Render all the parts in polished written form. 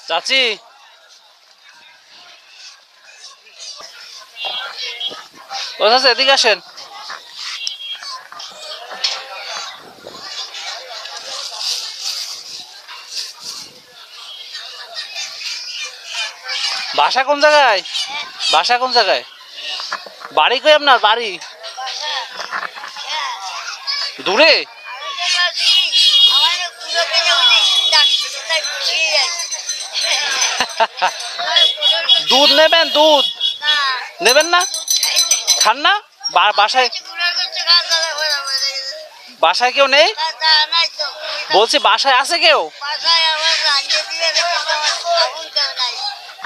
চাচি ও চাচা এদিকে আসেন। বাসা কোন জায়গায়? বাসা কোন জায়গায়? বাড়ি কই আপনার? বাড়ি দূরে? দুধ নেবেন? দুধ নেবেন না? খান না? বাসায় বাসায় কেউ নেই? বলছি বাসায় আছে কেউ?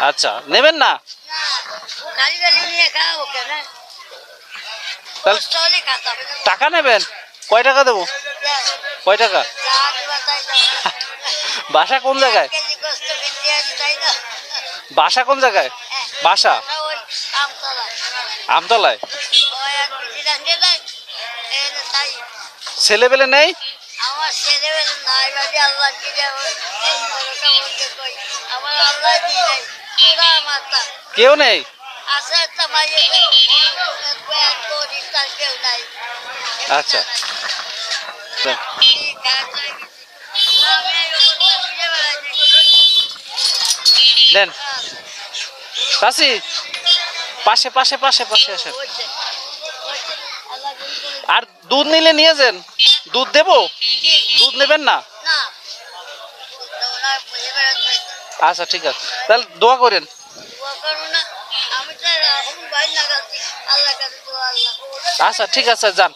আচ্ছা, নেবেন না? টাকা নেবেন? কয় টাকা দেবো? কয় টাকা? বাসা কোন জায়গায়? বাসা কোন জায়গায়? বাসা আমতলায়। ছেলে পেলে নেই? কেউ নেই? আচ্ছা দেন চাচি, পাশে পাশে পাশে পাশে আসেন। আর দুধ নিলে নিয়ে যান। দুধ দেবো? দুধ নেবেন না? আচ্ছা ঠিক আছে, তাহলে দোয়া করেন। আচ্ছা ঠিক আছে, যান।